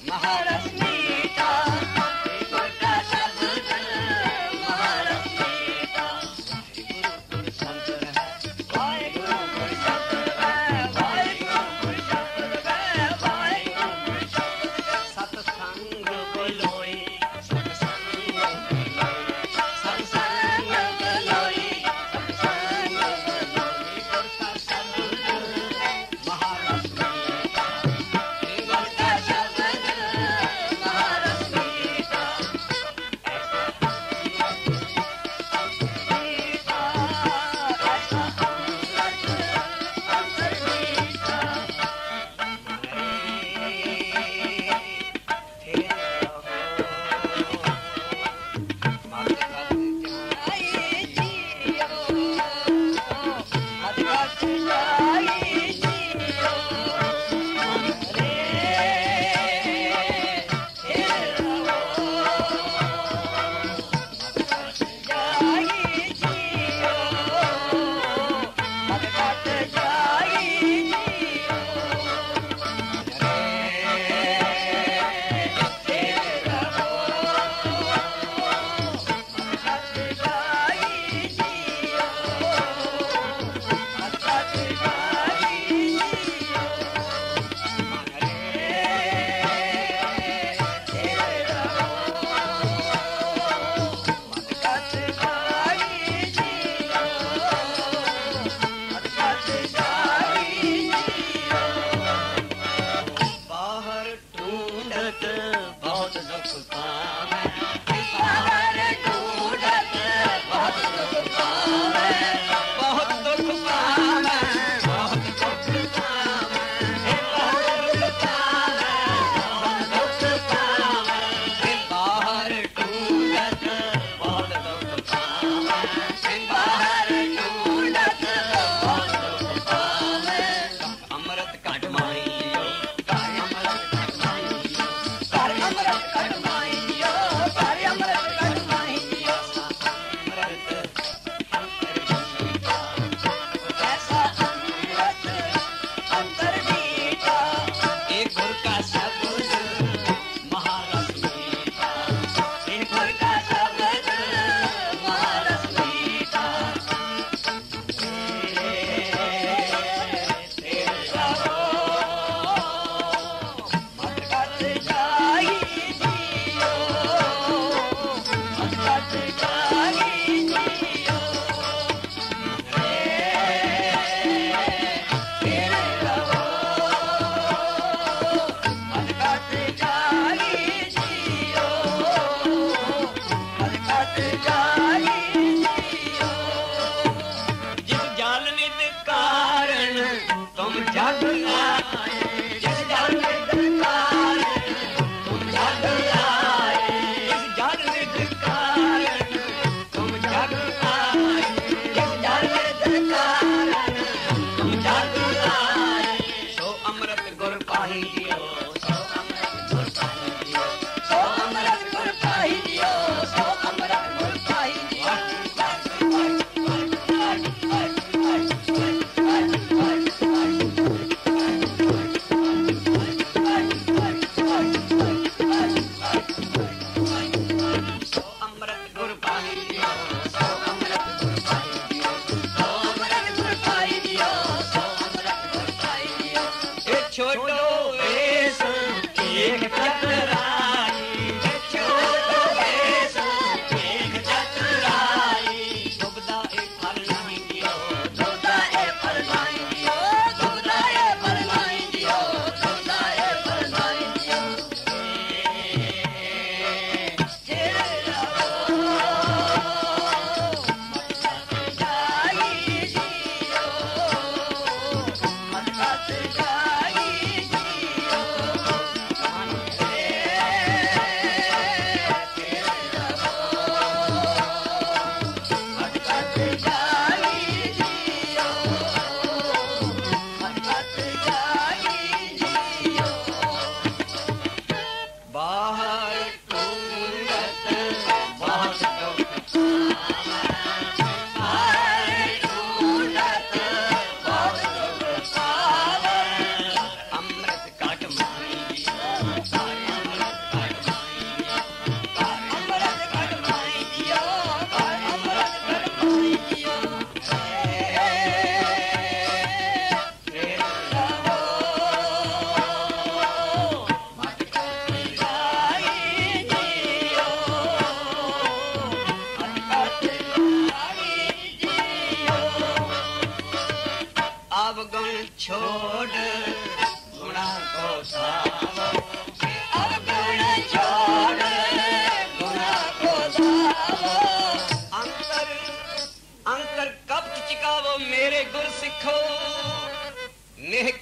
महारश्मि पाही दियो सो अमृत गुर पाही दियो सो अमृत गुर पाही दियो सो अमृत गुर पाही दियो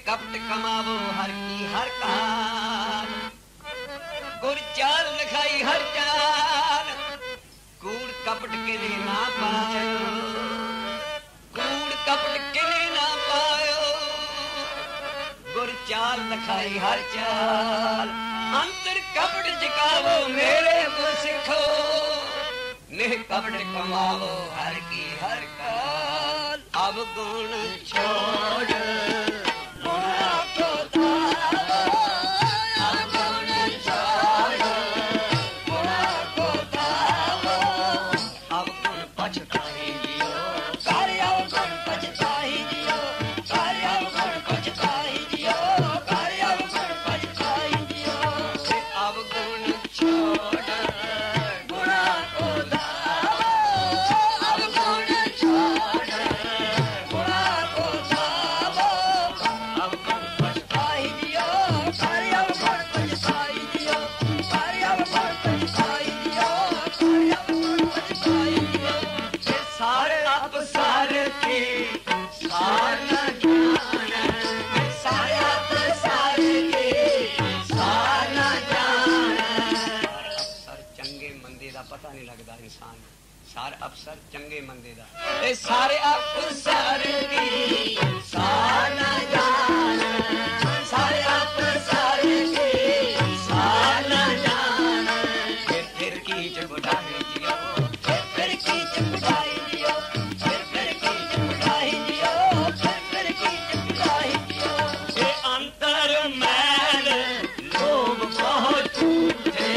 कपट कमावो हर की हर कार गुर चाल लिखाई हर चाल कूड़ कपट किने ना पायो कूड़ कपट किने ना पायो गुर चाल लिखाई हर चाल अंतर कपट जिकावो मेरे गुर सिखो नेह कपट कमावो हर की हर काल अब गुण छोड़ सारे अफसर चंगे मंदे दा ए सारे अफसर की सार ना जान सारे अफसर की सार ना जान फिर की चबुटाई दियो फिर की चबुटाई दियो फिर की चबुटाई दियो फिर की चबुटाई दियो ए अंतर मैल लोभ बहुत झूठे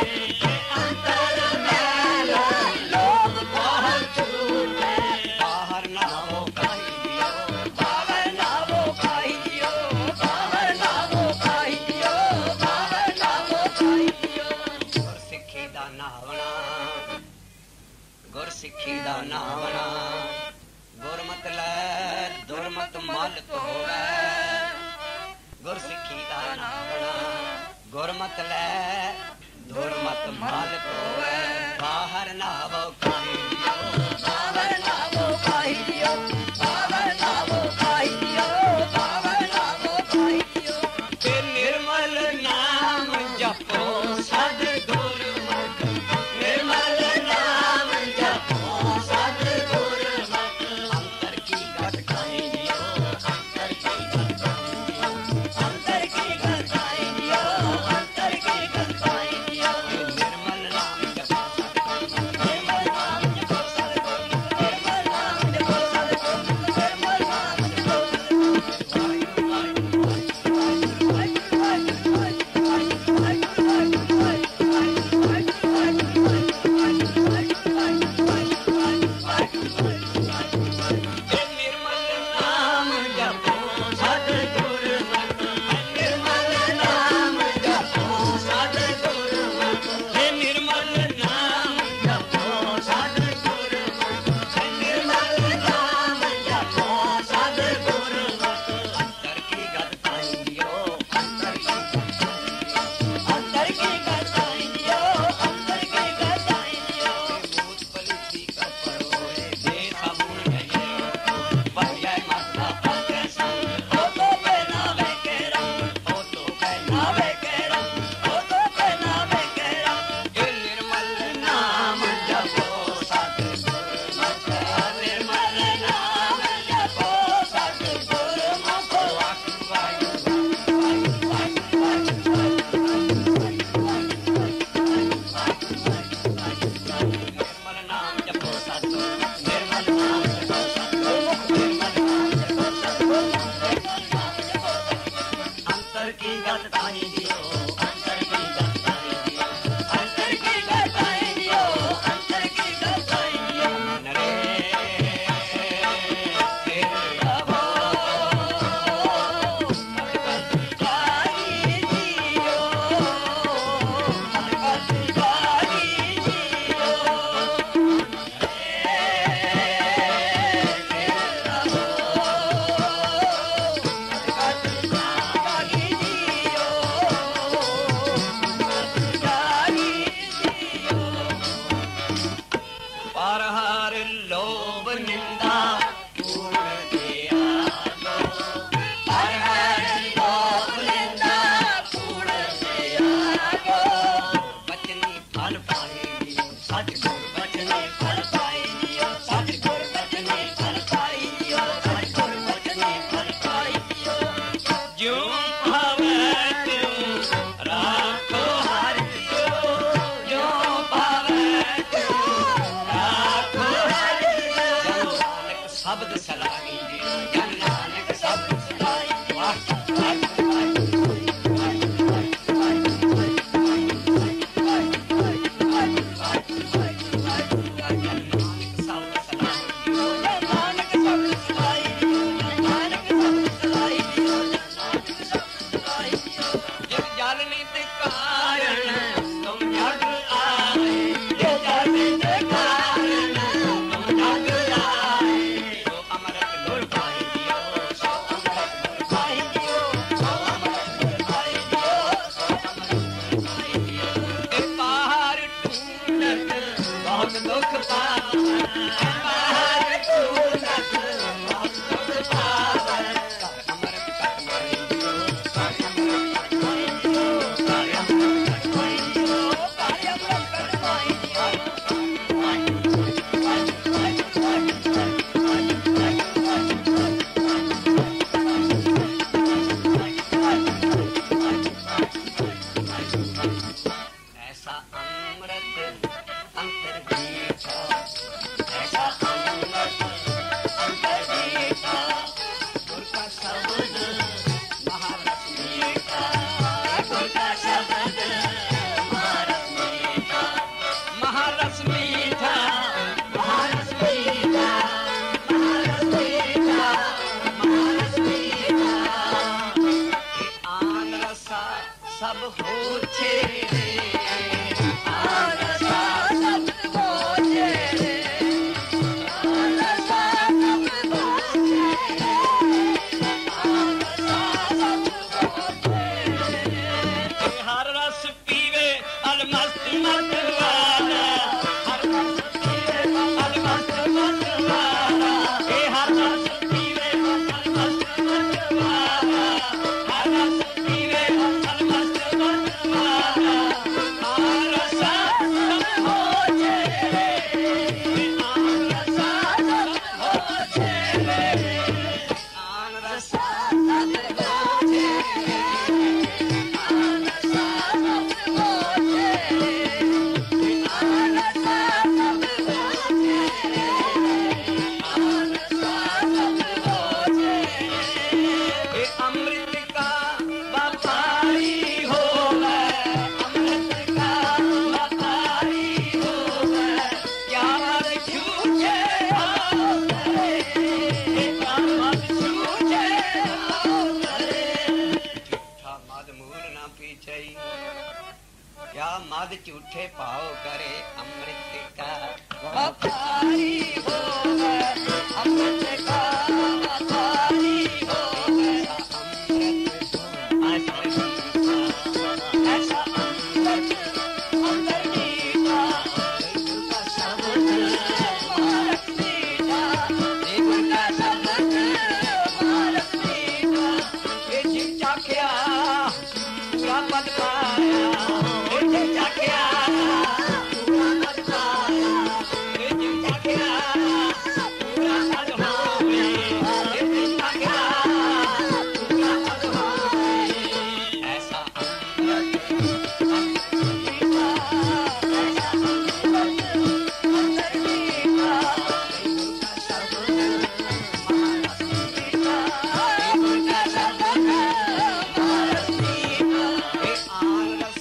सिखी दा नावना गुरमत लै दुरमत मल होवे गुर सिखी दा नावना गुरमत लै दुरमत मल होवे बाहर नावो काई दियो बाहर नावो काई दियो बाहर नावो काई दियो बाहर नावो काई दियो ते निर्मल नाम जपो सद गुरमत निर्मल नाम जपो अंतर की गत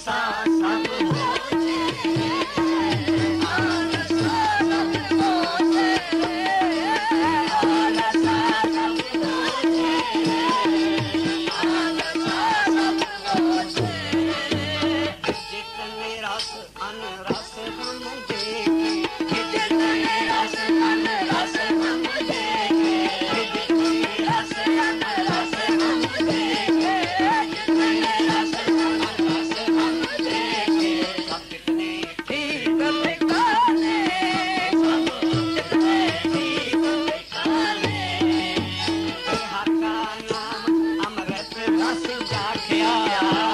रसा सब होचे आन रसा सब होचे आन रसा सब होचे आन रसा सब होचे जितने रस अन रस हम देखे जितने रस अन रस हम देखे जितने रस अन रस हम देखे जितने रस अन रस हम देखे सब कितने ठीक ठिकाने सब कितने ठीक ठिकाने हर का नाम अमृत रस जाखिया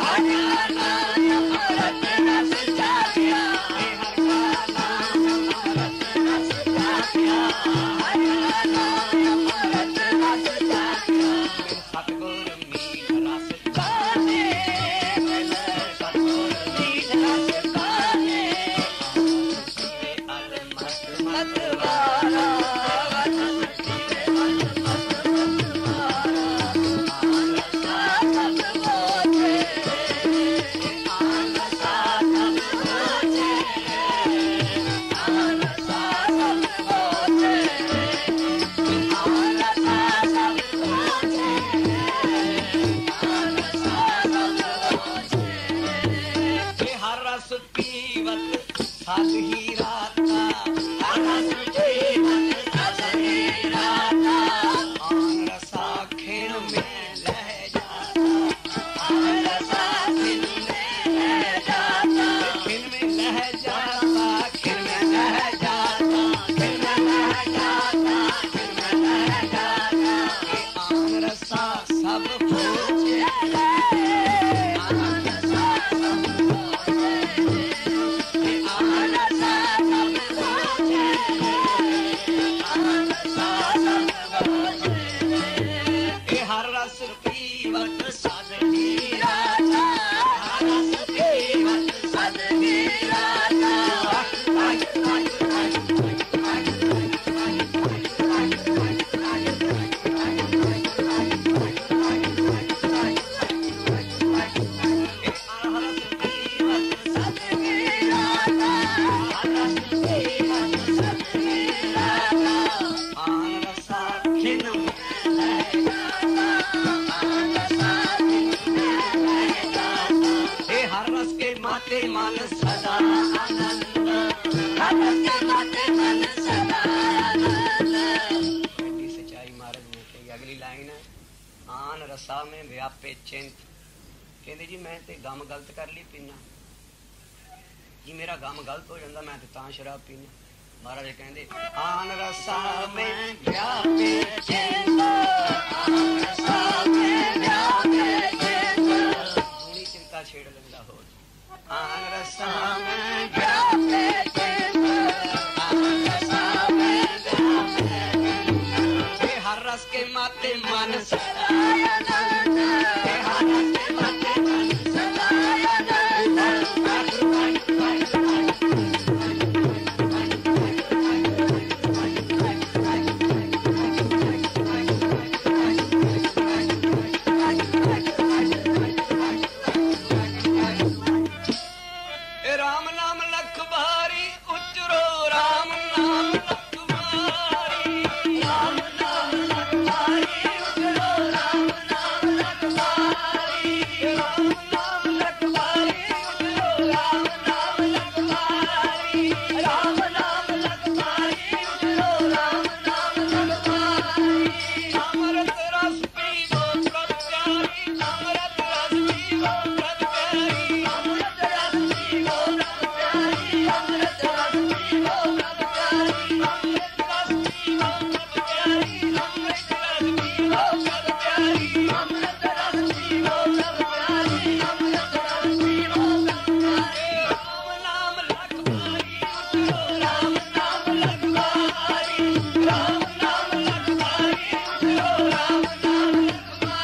हर का नाम अमृत रस जाखिया हर का नाम अमृत रस जाखिया हर का नाम अमृत रस जाखिया सतगुर मीठ रस गाने सतगुर मीठ रस गाने अल मस्त मतवारा साध ही राता रस पीवत साध ही राता आन रसा खिन में लह जाता आन रसा खिन में लह जाता खिन में लह जाता खिन में लह जाता खिन में लह जाता खिन में लह जाता आन रसा सब होचे मन सदा आनंद रस के माते मन सदा आनंद बड़ी सच्चाई महाराज ने कही। अगली लाइन है आन रसा में व्यापे चिंत कहते जी मैं ते गम गलत कर ली पीना जी मेरा गम गलत हो जाता मैं तां शराब पीना महाराज कहते आन रसा में व्यापे चिंत आन रसा में व्यापे चिंत थोड़ी चिंता छेड़ लेंदा हो आन रसा में व्यापे चिंत आन रसा में व्यापे चिंत हर रस के माते मन सदा आनंद हर रस के माते मन सदा आनंद राम नाम लख भारी उचरो राम नाम लख भारी राम नाम लख भारी उचरो राम नाम लख भारी राम नाम लख भारी उचरो राम नाम लख भारी राम नाम लख भारी उचरो राम नाम लख भारी अमृत रस पीवो प्रभ प्यारी अमृत रस पीवो प्रभ प्यारी अमृत रस पीवो अमृत रस पीवो प्रभ प्यारी अमृत रस पीवो प्रभ प्यारी अमृत रस पीवो प्रभ प्यारी अमृत रस पीवो प्रभ प्यारी अमृत रस पीवो प्रभ प्यारी राम नाम लख भारी उचरो राम नाम लख भारी राम नाम लख भारी उचरो राम नाम लख भारी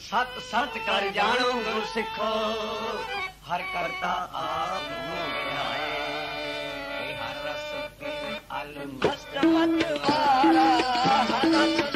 सत सत कर जानो गुर सिखो हर करता आप हर रस अल मस्त मतवारा हर रस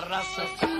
Rasa